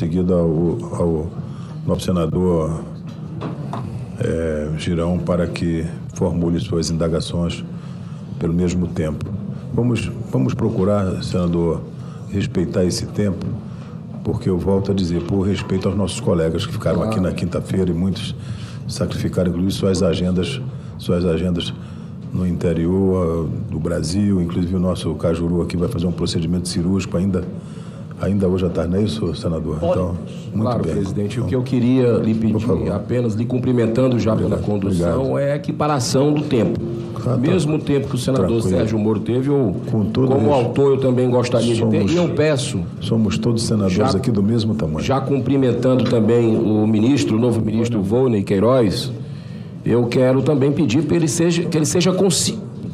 seguida ao nosso senador Girão para que formule suas indagações pelo mesmo tempo. Vamos procurar, senador, respeitar esse tempo, porque eu volto a dizer, por respeito aos nossos colegas que ficaram aqui na quinta-feira e muitos sacrificaram, inclusive, suas agendas no interior do Brasil, inclusive o nosso Cajuru aqui vai fazer um procedimento cirúrgico ainda hoje à tarde, não é isso, senador? Então, muito claro, bem. presidente, então, o que eu queria lhe pedir, apenas lhe cumprimentando já pela condução, obrigado, é a equiparação do tempo. Mesmo tempo que o senador Sérgio Moro teve, como autor, eu também gostaria de ter, e eu peço... Somos todos senadores aqui do mesmo tamanho. Já cumprimentando também o novo ministro Volney Queiroz, eu quero também pedir que ele seja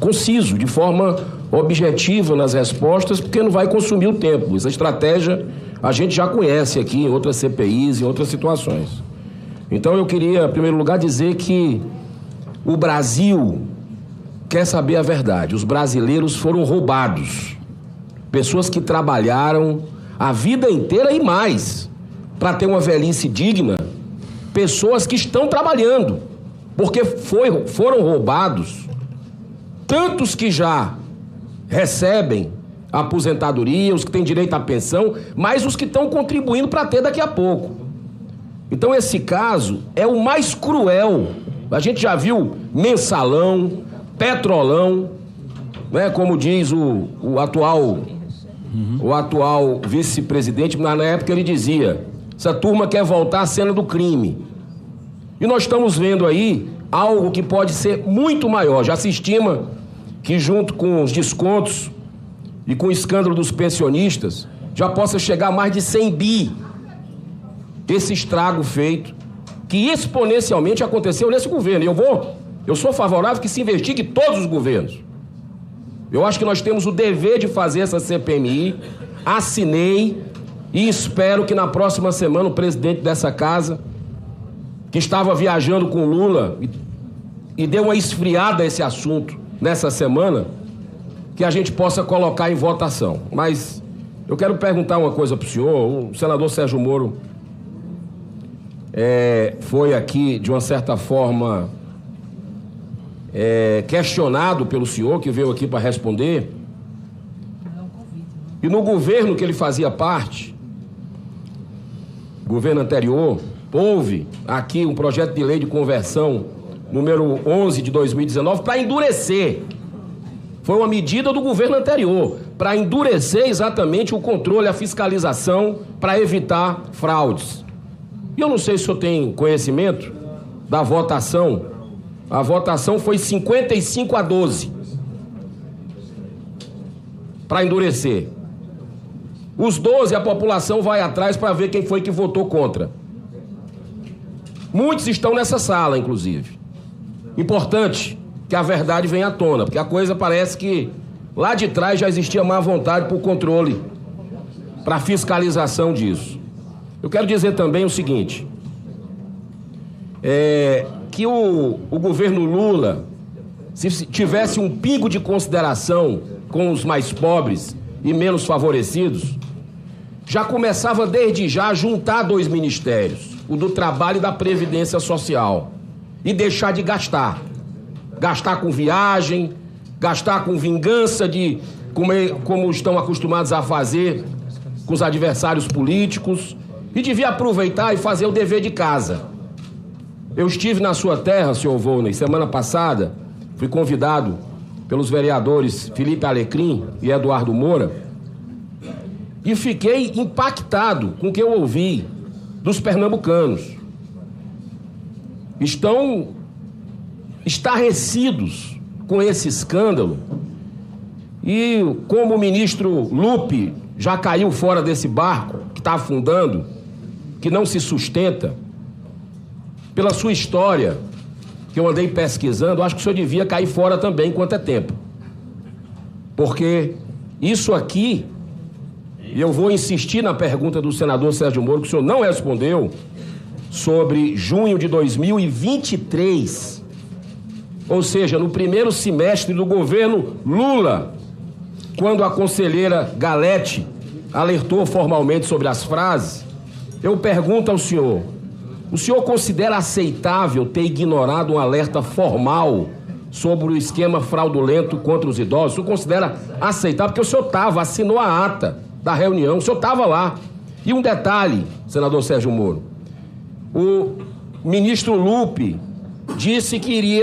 conciso, de forma objetiva nas respostas, porque não vai consumir o tempo. Essa estratégia a gente já conhece aqui em outras CPIs, em outras situações. Então eu queria, em primeiro lugar, dizer que o Brasil quer saber a verdade. Os brasileiros foram roubados. Pessoas que trabalharam a vida inteira e mais para ter uma velhice digna. Pessoas que estão trabalhando, porque foram roubados. Tantos que já recebem a aposentadoria, os que têm direito à pensão, mas os que estão contribuindo para ter daqui a pouco. Então esse caso é o mais cruel. A gente já viu mensalão, petrolão, né, como diz o atual vice-presidente, mas na época ele dizia, essa turma quer voltar à cena do crime. E nós estamos vendo aí algo que pode ser muito maior. Já se estima que junto com os descontos e com o escândalo dos pensionistas, já possa chegar a mais de 100 bi esse estrago feito, que exponencialmente aconteceu nesse governo. E eu sou favorável que se investigue todos os governos. Eu acho que nós temos o dever de fazer essa CPMI, assinei e espero que na próxima semana o presidente dessa casa, que estava viajando com Lula e deu uma esfriada a esse assunto nessa semana, que a gente possa colocar em votação. Mas eu quero perguntar uma coisa para o senhor. O senador Sérgio Moro foi aqui, de uma certa forma, questionado pelo senhor, que veio aqui para responder. E no governo que ele fazia parte, governo anterior, houve aqui um projeto de lei de conversão número 11 de 2019 para endurecer. Foi uma medida do governo anterior para endurecer exatamente o controle, a fiscalização para evitar fraudes. E eu não sei se o senhor tem conhecimento da votação. A votação foi 55-12 para endurecer. Os 12 a população vai atrás para ver quem foi que votou contra. Muitos estão nessa sala, inclusive. Importante que a verdade venha à tona, porque a coisa parece que lá de trás já existia má vontade por controle, para fiscalização disso. Eu quero dizer também o seguinte, que o governo Lula, se tivesse um pingo de consideração com os mais pobres e menos favorecidos, já começava desde já a juntar dois ministérios, o do Trabalho e da Previdência Social, e deixar de gastar. Gastar com viagem, gastar com vingança, como estão acostumados a fazer com os adversários políticos, e devia aproveitar e fazer o dever de casa. Eu estive na sua terra, senhor Volney, semana passada, fui convidado pelos vereadores Felipe Alecrim e Eduardo Moura, e fiquei impactado com o que eu ouvi dos pernambucanos. Estão estarrecidos com esse escândalo, e como o ministro Lupe já caiu fora desse barco que está afundando, que não se sustenta, pela sua história, que eu andei pesquisando, acho que o senhor devia cair fora também enquanto é tempo. Porque isso aqui, e eu vou insistir na pergunta do senador Sérgio Moro, que o senhor não respondeu, sobre junho de 2023, ou seja, no primeiro semestre do governo Lula, quando a conselheira Galete alertou formalmente sobre as frases, eu pergunto ao senhor, o senhor considera aceitável ter ignorado um alerta formal sobre o esquema fraudulento contra os idosos? O senhor considera aceitável? Porque o senhor assinou a ata da reunião, o senhor estava lá. E um detalhe, senador Sérgio Moro, o ministro Lupe disse que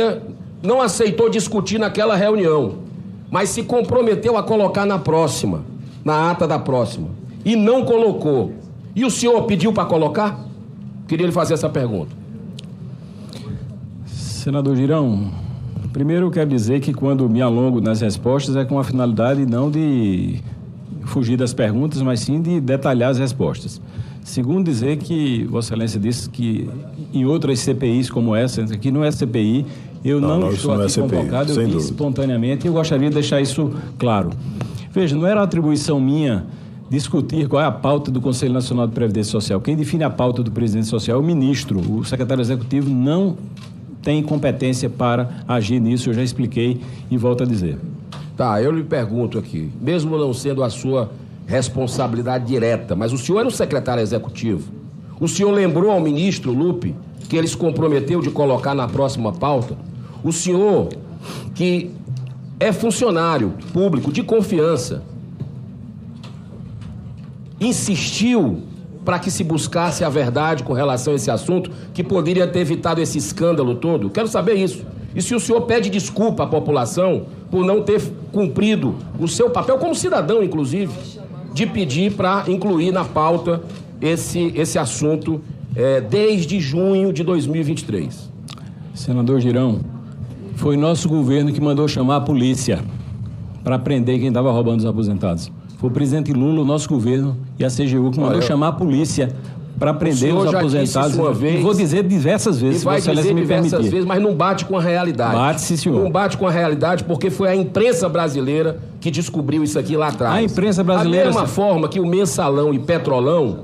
não aceitou discutir naquela reunião, mas se comprometeu a colocar na ata da próxima, e não colocou. E o senhor pediu para colocar? Queria lhe fazer essa pergunta. Senador Girão, primeiro eu quero dizer que quando me alongo nas respostas é com a finalidade não de fugir das perguntas, mas sim de detalhar as respostas. Segundo, dizer que Vossa Excelência disse que em outras CPIs como essa, aqui não é CPI, eu não estou aqui convocado, eu fiz espontaneamente, e eu gostaria de deixar isso claro. Veja, não era atribuição minha discutir qual é a pauta do Conselho Nacional de Previdência Social. Quem define a pauta do presidente social é o ministro. O secretário executivo não tem competência para agir nisso, eu já expliquei e volto a dizer. Tá, eu lhe pergunto aqui, mesmo não sendo a sua responsabilidade direta, mas o senhor era o secretário executivo. O senhor lembrou ao ministro Lupe que ele se comprometeu de colocar na próxima pauta? O senhor, que é funcionário público de confiança, insistiu para que se buscasse a verdade com relação a esse assunto, que poderia ter evitado esse escândalo todo? Quero saber isso. E se o senhor pede desculpa à população por não ter cumprido o seu papel, como cidadão, inclusive, de pedir para incluir na pauta esse assunto desde junho de 2023. Senador Girão, foi nosso governo que mandou chamar a polícia para prender quem estava roubando os aposentados. Foi o presidente Lula, o nosso governo e a CGU que mandou chamar a polícia para prender os aposentados. Vez, vou dizer diversas vezes, se vai dizer diversas vezes, mas não bate com a realidade. Bate, sim, senhor. Não bate com a realidade porque foi a imprensa brasileira que descobriu isso aqui lá atrás. A imprensa brasileira... Da mesma forma que o Mensalão e Petrolão,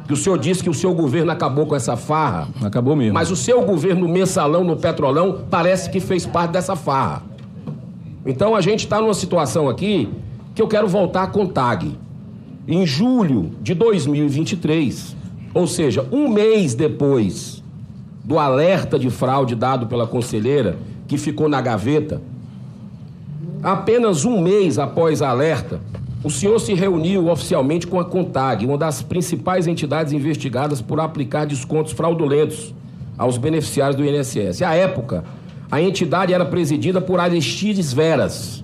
que o senhor disse que o seu governo acabou com essa farra. Acabou mesmo. Mas o seu governo no Mensalão, no Petrolão, parece que fez parte dessa farra. Então a gente está numa situação aqui que eu quero voltar à CONTAG. Em julho de 2023, ou seja, um mês depois do alerta de fraude dado pela conselheira, que ficou na gaveta, apenas um mês após a alerta, o senhor se reuniu oficialmente com a CONTAG, uma das principais entidades investigadas por aplicar descontos fraudulentos aos beneficiários do INSS. À época, a entidade era presidida por Aristides Veras,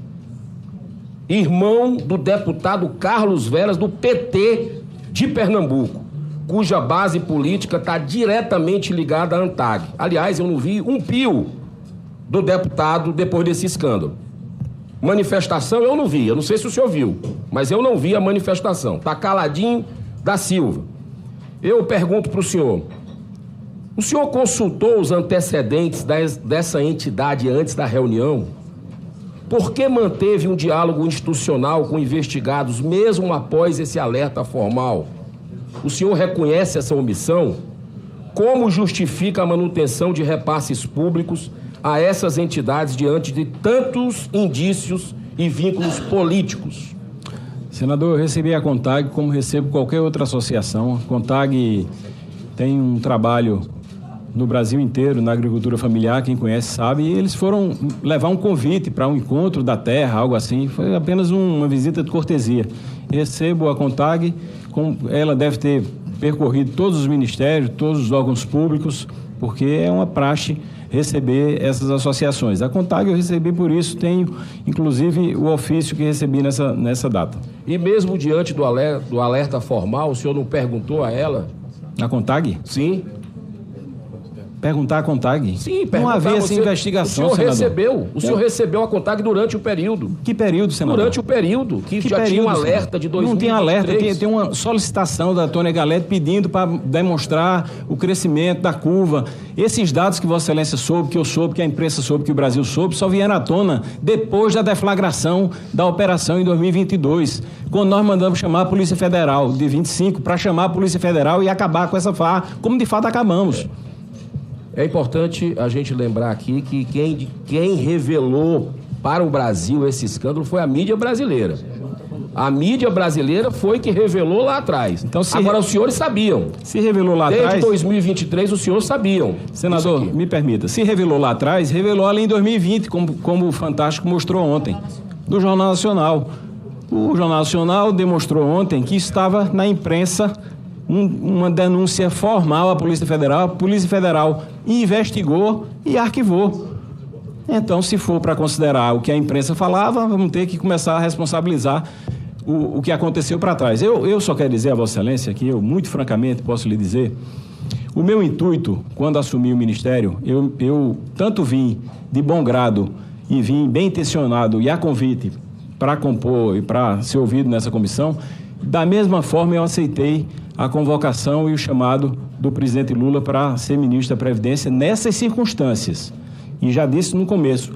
irmão do deputado Carlos Veras, do PT de Pernambuco, cuja base política está diretamente ligada à ANTAG. Aliás, eu não vi um pio do deputado depois desse escândalo. Manifestação eu não vi, eu não sei se o senhor viu, mas eu não vi a manifestação. Está caladinho da Silva. Eu pergunto para o senhor consultou os antecedentes dessa entidade antes da reunião? Por que manteve um diálogo institucional com investigados mesmo após esse alerta formal? O senhor reconhece essa omissão? Como justifica a manutenção de repasses públicos a essas entidades diante de tantos indícios e vínculos políticos? Senador, eu recebi a CONTAG como recebo qualquer outra associação. A CONTAG tem um trabalho no Brasil inteiro, na agricultura familiar, quem conhece sabe, e eles foram levar um convite para um encontro da terra, algo assim. Foi apenas uma visita de cortesia. Recebo a CONTAG, ela deve ter percorrido todos os ministérios, todos os órgãos públicos, porque é uma praxe receber essas associações. A CONTAG eu recebi por isso, tenho inclusive o ofício que recebi nessa data. E mesmo diante do alerta formal, o senhor não perguntou a ela? A CONTAG? Sim. Perguntar à CONTAG? Sim, perguntar. Não havia essa investigação, senador. O senhor recebeu a CONTAG durante o período. Que período, senador? Durante o período, que já tinha um alerta de 2023. Não tem alerta, tem uma solicitação da Tônia Galete pedindo para demonstrar o crescimento da curva. Esses dados que Vossa Excelência soube, que eu soube, que a imprensa soube, que o Brasil soube, só vieram à tona depois da deflagração da operação em 2022, quando nós mandamos chamar a Polícia Federal, de 25, para chamar a Polícia Federal e acabar com essa farra, como de fato acabamos. É importante a gente lembrar aqui que quem revelou para o Brasil esse escândalo foi a mídia brasileira. A mídia brasileira foi que revelou lá atrás. Então, agora, os senhores sabiam. Se revelou lá atrás... Desde 2023, os senhores sabiam. Senador, me permita. Se revelou lá atrás, revelou ali em 2020, como o Fantástico mostrou ontem, do Jornal Nacional. O Jornal Nacional demonstrou ontem que estava na imprensa uma denúncia formal à Polícia Federal. A Polícia Federal investigou e arquivou. Então, se for para considerar o que a imprensa falava, vamos ter que começar a responsabilizar o que aconteceu para trás. Eu só quero dizer a Vossa Excelência que eu, muito francamente, posso lhe dizer, o meu intuito, quando assumi o Ministério, eu tanto vim de bom grado e vim bem intencionado e a convite para compor e para ser ouvido nessa comissão, da mesma forma eu aceitei a convocação e o chamado do presidente Lula para ser ministro da Previdência nessas circunstâncias. E já disse no começo,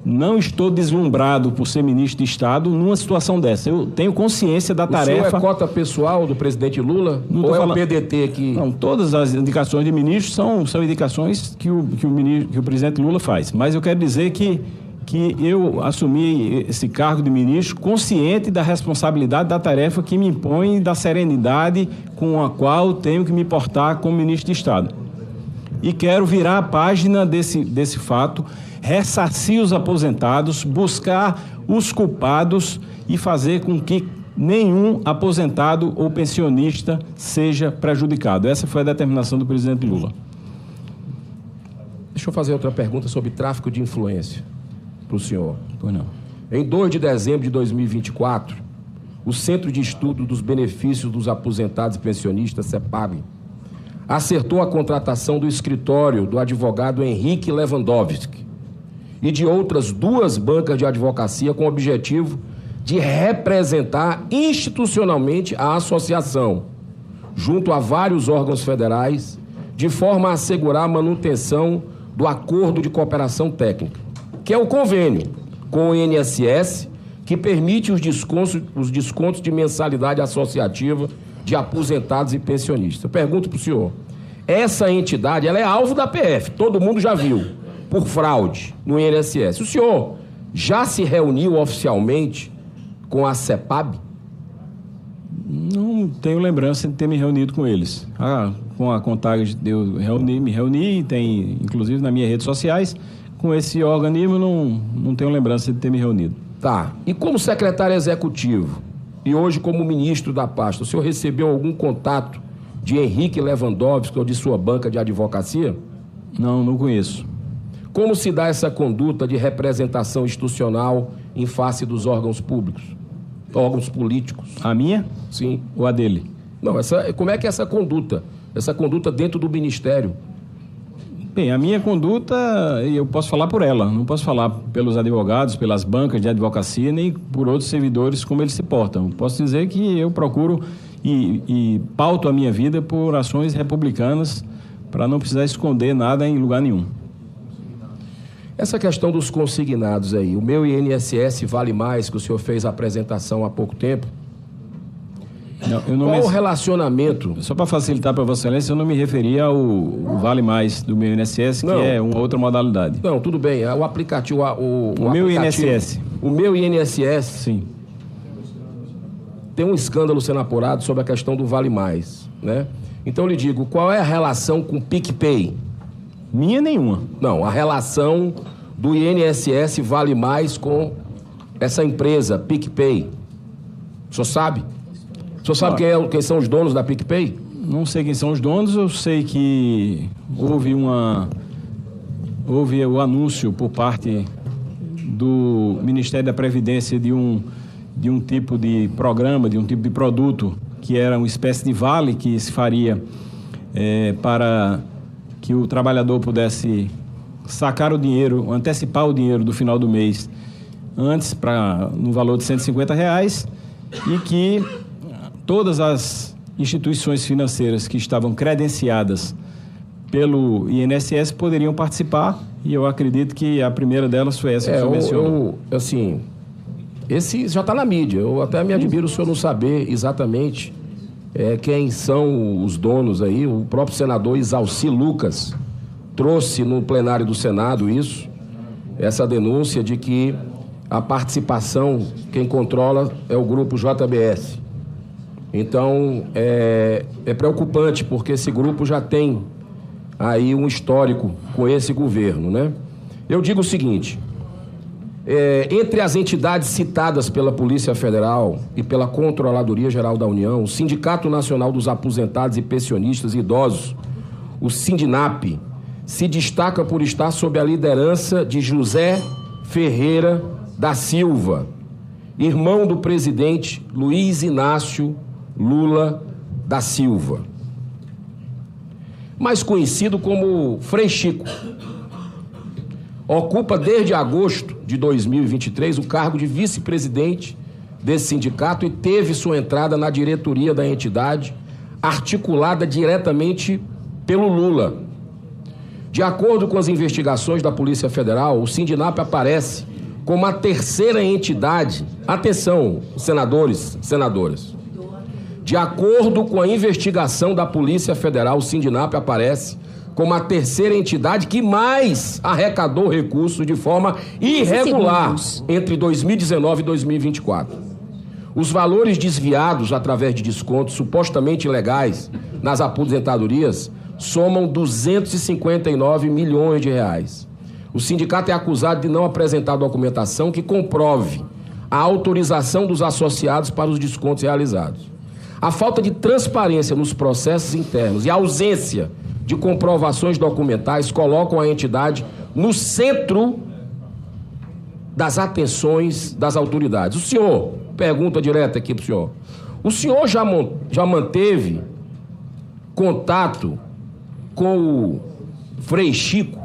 não estou deslumbrado por ser ministro de Estado numa situação dessa. Eu tenho consciência da tarefa... O senhor é cota pessoal do presidente Lula? Ou é o PDT que... Não, todas as indicações de ministro são indicações que o presidente Lula faz. Mas eu quero dizer que eu assumi esse cargo de ministro consciente da responsabilidade da tarefa que me impõe, da serenidade com a qual tenho que me portar como ministro de Estado. E quero virar a página desse fato, ressarcir os aposentados, buscar os culpados e fazer com que nenhum aposentado ou pensionista seja prejudicado. Essa foi a determinação do presidente Lula. Deixa eu fazer outra pergunta sobre tráfico de influência para o senhor. Pois não. Em 2 de dezembro de 2024, o Centro de Estudo dos Benefícios dos Aposentados e Pensionistas, CEPAB, acertou a contratação do escritório do advogado Henrique Lewandowski e de outras 2 bancas de advocacia com o objetivo de representar institucionalmente a associação, junto a vários órgãos federais, de forma a assegurar a manutenção do acordo de cooperação técnica, que é o convênio com o INSS, que permite os descontos de mensalidade associativa de aposentados e pensionistas. Eu pergunto para o senhor, essa entidade, ela é alvo da PF, todo mundo já viu, por fraude no INSS. O senhor já se reuniu oficialmente com a CEPAB? Não tenho lembrança de ter me reunido com eles. Com a Contag eu me reuni, tem inclusive nas minhas redes sociais. Com esse organismo não tenho lembrança de ter me reunido. Tá. E como secretário executivo e hoje como ministro da pasta, o senhor recebeu algum contato de Henrique Lewandowski ou de sua banca de advocacia? Não conheço. Como se dá essa conduta de representação institucional em face dos órgãos públicos, órgãos políticos? A minha? Sim. Ou a dele? Não, como é que é essa conduta dentro do Ministério? Bem, a minha conduta, eu posso falar por ela, não posso falar pelos advogados, pelas bancas de advocacia, nem por outros servidores como eles se portam. Posso dizer que eu procuro e pauto a minha vida por ações republicanas para não precisar esconder nada em lugar nenhum. Essa questão dos consignados aí, o meu INSS vale mais, que o senhor fez a apresentação há pouco tempo. Qual o relacionamento? Só para facilitar para Vossa Excelência, eu não me referia ao Vale Mais do meu INSS, que é uma outra modalidade. Não, tudo bem. É o aplicativo. O meu INSS. O meu INSS. Sim. Tem um escândalo sendo apurado sobre a questão do Vale Mais, né? Então, eu lhe digo, qual é a relação com o PicPay? Minha nenhuma. Não, a relação do INSS Vale Mais com essa empresa, PicPay. O senhor sabe? O senhor sabe quem são os donos da PicPay? Não sei quem são os donos, eu sei que houve o anúncio por parte do Ministério da Previdência de um tipo de programa, de um tipo de produto que era uma espécie de vale que se faria para que o trabalhador pudesse sacar o dinheiro, antecipar o dinheiro do final do mês antes no valor de R$150 e que todas as instituições financeiras que estavam credenciadas pelo INSS poderiam participar, e eu acredito que a primeira delas foi essa que o senhor mencionou. Assim, esse já está na mídia. Eu até me admiro o senhor não saber exatamente quem são os donos aí. O próprio senador Isalci Lucas trouxe no plenário do Senado essa denúncia de que a participação, quem controla é o grupo JBS. Então, é preocupante, porque esse grupo já tem aí um histórico com esse governo, né? Eu digo o seguinte, entre as entidades citadas pela Polícia Federal e pela Controladoria Geral da União, o Sindicato Nacional dos Aposentados e Pensionistas Idosos, o Sindinap, se destaca por estar sob a liderança de José Ferreira da Silva, irmão do presidente Luiz Inácio Lula da Silva, mais conhecido como Frei Chico. Ocupa desde agosto de 2023 o cargo de vice-presidente desse sindicato e teve sua entrada na diretoria da entidade, articulada diretamente pelo Lula. De acordo com as investigações da Polícia Federal, o Sindinap aparece como a terceira entidade, atenção, senadores, senadoras. De acordo com a investigação da Polícia Federal, o Sindinap aparece como a terceira entidade que mais arrecadou recursos de forma irregular entre 2019 e 2024. Os valores desviados através de descontos supostamente ilegais nas aposentadorias somam 259 milhões de reais. O sindicato é acusado de não apresentar documentação que comprove a autorização dos associados para os descontos realizados. A falta de transparência nos processos internos e a ausência de comprovações documentais colocam a entidade no centro das atenções das autoridades. O senhor, pergunta direta aqui para o senhor já manteve contato com o Frei Chico?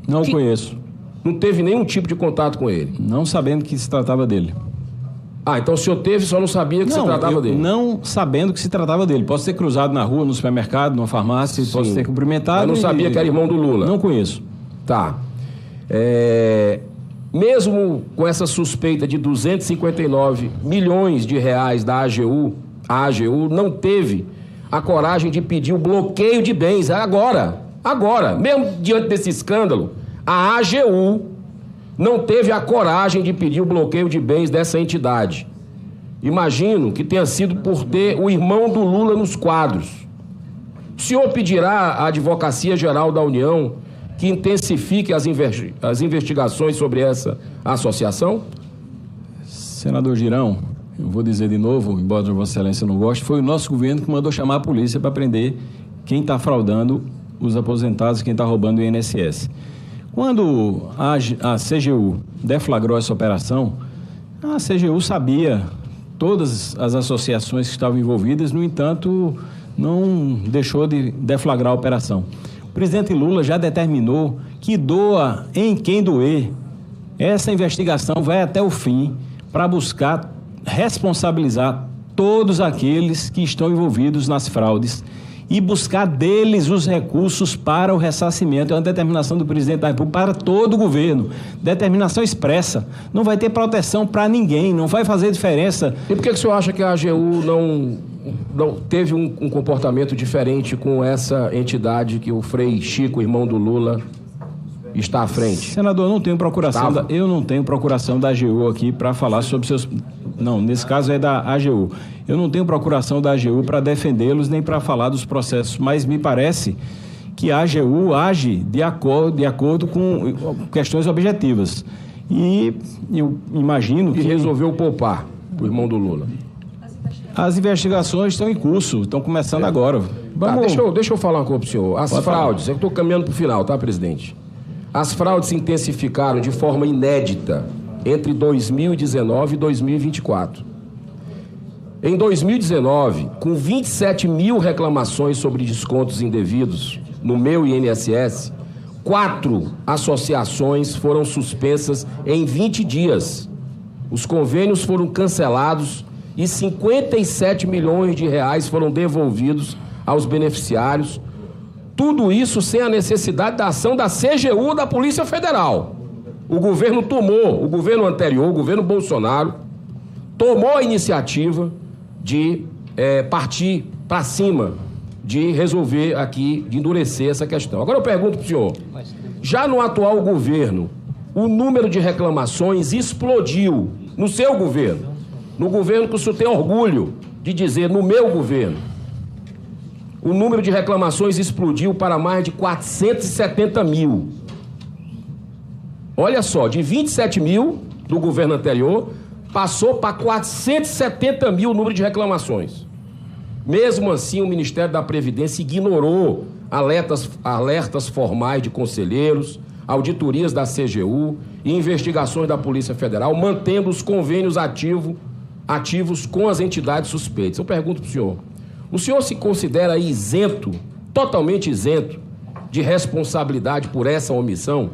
Não conheço. Não teve nenhum tipo de contato com ele? Não sabendo que se tratava dele. Ah, então o senhor teve, só não sabia que se tratava dele? Não sabendo que se tratava dele. Posso ter cruzado na rua, no supermercado, numa farmácia, sim, posso ter cumprimentado. Mas não sabia que era irmão do Lula? Não conheço. Tá. Mesmo com essa suspeita de 259 milhões de reais da AGU, a AGU não teve a coragem de pedir o bloqueio de bens. Agora, mesmo diante desse escândalo, a AGU não teve a coragem de pedir o bloqueio de bens dessa entidade. Imagino que tenha sido por ter o irmão do Lula nos quadros. O senhor pedirá à Advocacia Geral da União que intensifique as investigações sobre essa associação? Senador Girão, eu vou dizer de novo, embora Vossa Excelência não goste, foi o nosso governo que mandou chamar a polícia para prender quem está fraudando os aposentados, quem está roubando o INSS. Quando a CGU deflagrou essa operação, a CGU sabia todas as associações que estavam envolvidas, no entanto, não deixou de deflagrar a operação. O presidente Lula já determinou que doa em quem doer. Essa investigação vai até o fim para buscar responsabilizar todos aqueles que estão envolvidos nas fraudes e buscar deles os recursos para o ressarcimento. É uma determinação do presidente da República para todo o governo. Determinação expressa. Não vai ter proteção para ninguém, não vai fazer diferença. E por que o senhor acha que a AGU não teve um comportamento diferente com essa entidade que o Frei Chico, irmão do Lula, está à frente? Senador, eu não tenho procuração da AGU aqui para falar sobre seus... Não, nesse caso é da AGU. Eu não tenho procuração da AGU para defendê-los nem para falar dos processos, mas me parece que a AGU age de acordo com questões objetivas. E eu imagino que... E resolveu poupar o irmão do Lula. As investigações estão em curso, estão começando agora. Vamos... Deixa eu falar uma coisa para o senhor. As fraudes, eu estou caminhando para o final, tá, presidente? As fraudes se intensificaram de forma inédita entre 2019 e 2024. Em 2019, com 27 mil reclamações sobre descontos indevidos no meu INSS, 4 associações foram suspensas em 20 dias. Os convênios foram cancelados e 57 milhões de reais foram devolvidos aos beneficiários. Tudo isso sem a necessidade da ação da CGU da Polícia Federal. O governo anterior, o governo Bolsonaro, tomou a iniciativa de partir para cima, de resolver aqui, de endurecer essa questão. Agora eu pergunto para o senhor, já no atual governo, o número de reclamações explodiu no seu governo, no governo que o senhor tem orgulho de dizer, no meu governo. O número de reclamações explodiu para mais de 470 mil. Olha só, de 27 mil do governo anterior, passou para 470 mil o número de reclamações. Mesmo assim, o Ministério da Previdência ignorou alertas formais de conselheiros, auditorias da CGU e investigações da Polícia Federal, mantendo os convênios ativos com as entidades suspeitas. Eu pergunto para o senhor se considera isento, totalmente isento, de responsabilidade por essa omissão?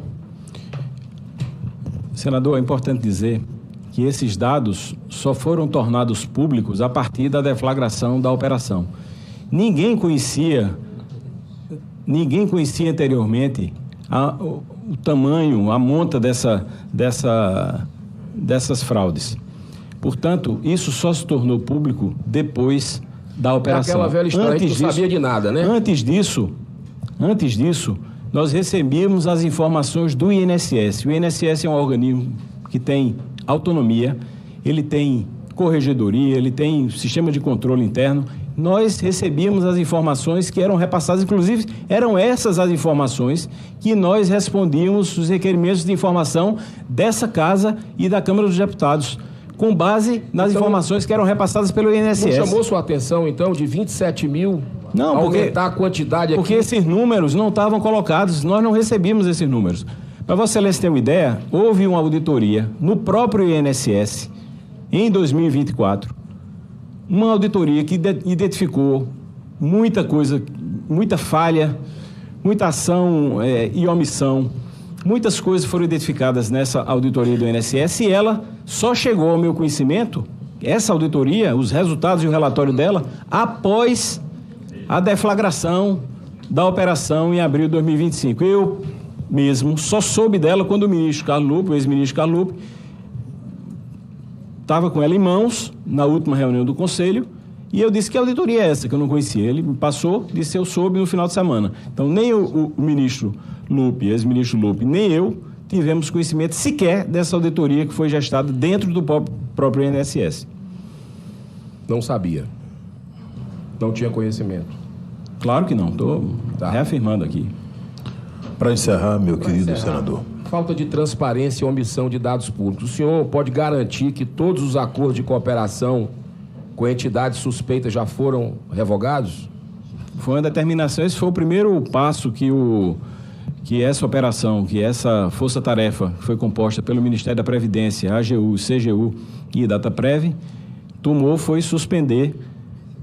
Senador, é importante dizer que esses dados só foram tornados públicos a partir da deflagração da operação. Ninguém conhecia anteriormente o tamanho, a monta dessas fraudes. Portanto, isso só se tornou público depois da operação. Aquela velha história, a gente não sabia de nada, né? Antes disso, nós recebíamos as informações do INSS. O INSS é um organismo que tem autonomia, ele tem corregedoria, ele tem sistema de controle interno. Nós recebíamos as informações que eram repassadas, inclusive eram essas as informações que nós respondíamos os requerimentos de informação dessa Casa e da Câmara dos Deputados, com base nas informações que eram repassadas pelo INSS. Não chamou sua atenção, então, de 27 mil, não, aumentar a quantidade aqui? Porque esses números não estavam colocados, nós não recebíamos esses números. Para Vossa Excelência ter uma ideia, houve uma auditoria no próprio INSS, em 2024, uma auditoria que identificou muita coisa, muita falha, muita ação e omissão. Muitas coisas foram identificadas nessa auditoria do INSS e ela só chegou ao meu conhecimento, essa auditoria, os resultados e o relatório dela, após a deflagração da operação em abril de 2025. Eu mesmo só soube dela quando o ministro Carlos Lupe, o ex-ministro Carlos Lupe, estava com ela em mãos na última reunião do Conselho e eu disse que auditoria é essa, que eu não conhecia. Ele me passou, disse eu soube no final de semana. Então, nem o ministro Lupe, ex-ministro Lupe, nem eu tivemos conhecimento sequer dessa auditoria que foi gestada dentro do próprio INSS. Não sabia. Não tinha conhecimento. Claro que não, estou reafirmando aqui. Para encerrar, meu querido senador. Falta de transparência e omissão de dados públicos. O senhor pode garantir que todos os acordos de cooperação com entidades suspeitas já foram revogados? Foi uma determinação, esse foi o primeiro passo que essa operação, que essa força-tarefa que foi composta pelo Ministério da Previdência, AGU, CGU e Dataprev, tomou, foi suspender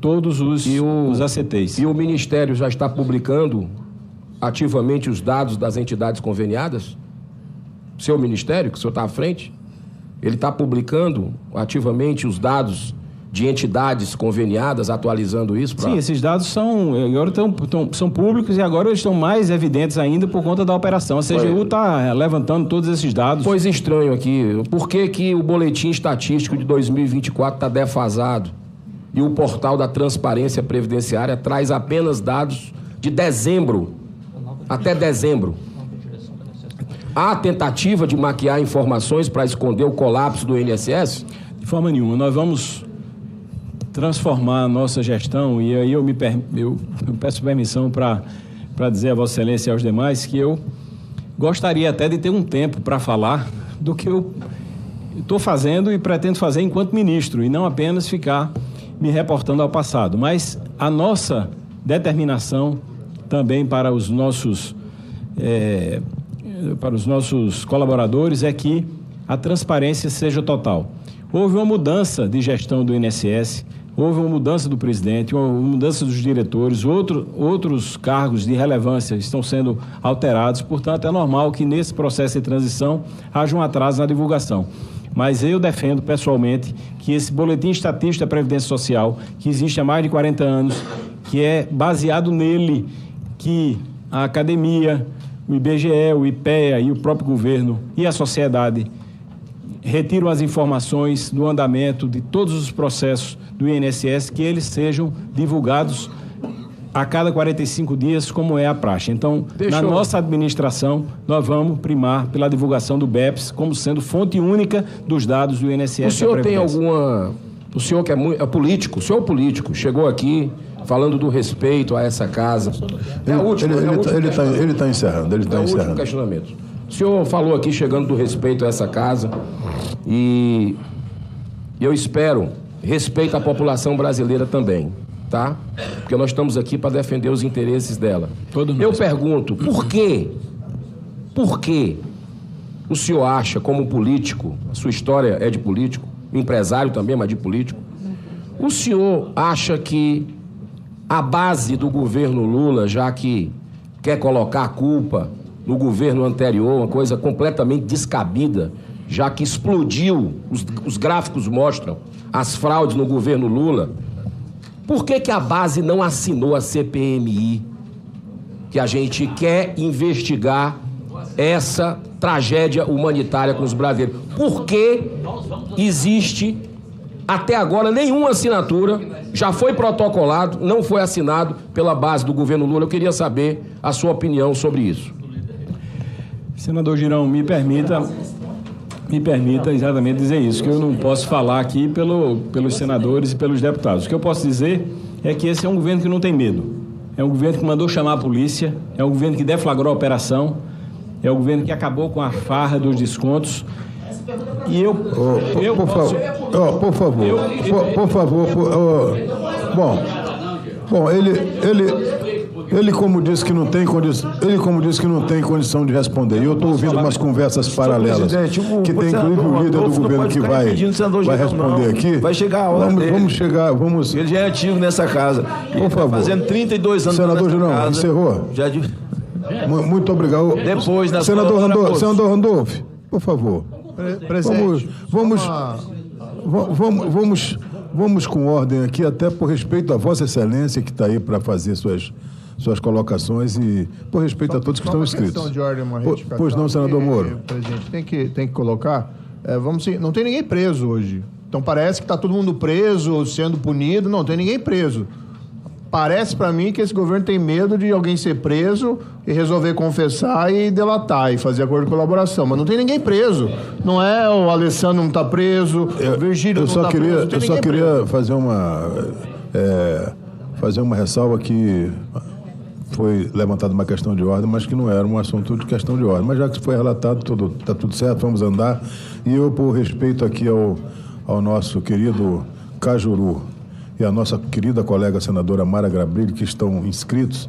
todos os ACTs. E o Ministério já está publicando ativamente os dados das entidades conveniadas? Seu Ministério, que o senhor está à frente, ele está publicando ativamente os dados de entidades conveniadas, atualizando isso? Sim, esses dados são públicos e agora eles estão mais evidentes ainda por conta da operação. A CGU está levantando todos esses dados. Coisa estranha aqui, por que o boletim estatístico de 2024 está defasado e o portal da Transparência Previdenciária traz apenas dados de dezembro, até dezembro? Há tentativa de maquiar informações para esconder o colapso do INSS? De forma nenhuma. Nós vamos transformar a nossa gestão e aí eu peço permissão para dizer a Vossa Excelência e aos demais que eu gostaria até de ter um tempo para falar do que eu estou fazendo e pretendo fazer enquanto ministro e não apenas ficar me reportando ao passado. Mas a nossa determinação também para os nossos colaboradores é que a transparência seja total. Houve uma mudança de gestão do INSS, houve uma mudança do presidente, uma mudança dos diretores, outros cargos de relevância estão sendo alterados, portanto é normal que nesse processo de transição haja um atraso na divulgação. Mas eu defendo pessoalmente que esse boletim estatístico da Previdência Social, que existe há mais de 40 anos, que é baseado nele, que a academia, o IBGE, o IPEA e o próprio governo e a sociedade retiram as informações do andamento de todos os processos do INSS, que eles sejam divulgados a cada 45 dias, como é a praxe. Então, na nossa administração, nós vamos primar pela divulgação do BEPS como sendo fonte única dos dados do INSS. O senhor tem alguma... O senhor que é político, o senhor político, chegou aqui falando do respeito a essa casa. Ele está encerrando. O último questionamento. O senhor falou aqui chegando do respeito a essa casa e eu espero respeito à população brasileira também, tá? Porque nós estamos aqui para defender os interesses dela. Eu pergunto, por que o senhor acha, como político, a sua história é de político, empresário também, mas de político, o senhor acha que a base do governo Lula, já que quer colocar a culpa no governo anterior, uma coisa completamente descabida, já que explodiu, os gráficos mostram as fraudes no governo Lula, por que a base não assinou a CPMI, que a gente quer investigar essa tragédia humanitária com os brasileiros? Por que existe até agora nenhuma assinatura, já foi protocolado, não foi assinado pela base do governo Lula? Eu queria saber a sua opinião sobre isso. Senador Girão, me permita exatamente dizer isso, que eu não posso falar aqui pelos senadores e pelos deputados. O que eu posso dizer é que esse é um governo que não tem medo. É um governo que mandou chamar a polícia, é um governo que deflagrou a operação, é um governo que acabou com a farra dos descontos. E por favor. Ele como disse que não tem condição de responder. E eu estou ouvindo umas conversas paralelas que tem inclusive o líder do governo que vai responder aqui. Vai chegar a hora vamos. Ele já é antigo nessa casa. Por favor. Fazendo 32 anos. Senador Girão, encerrou? Já de... Muito obrigado. Depois, na Senador Randolph, por favor. Presidente, vamos com ordem aqui, até por respeito à Vossa Excelência, que está aí para fazer suas colocações e por respeito a todos que estão inscritos. De ordem, pois não, senador Moro. Presidente, tem que colocar. Não tem ninguém preso hoje. Então parece que está todo mundo preso, sendo punido. Não tem ninguém preso. Parece para mim que esse governo tem medo de alguém ser preso e resolver confessar e delatar e fazer acordo de colaboração. Mas não tem ninguém preso. Não é o Alessandro não está preso, o Virgílio não está preso. Eu só queria fazer uma ressalva que foi levantada uma questão de ordem, mas que não era um assunto de questão de ordem. Mas já que foi relatado, está tudo certo, vamos andar. E eu, por respeito aqui ao nosso querido Cajuru e a nossa querida colega senadora Mara Gabrilli, que estão inscritos,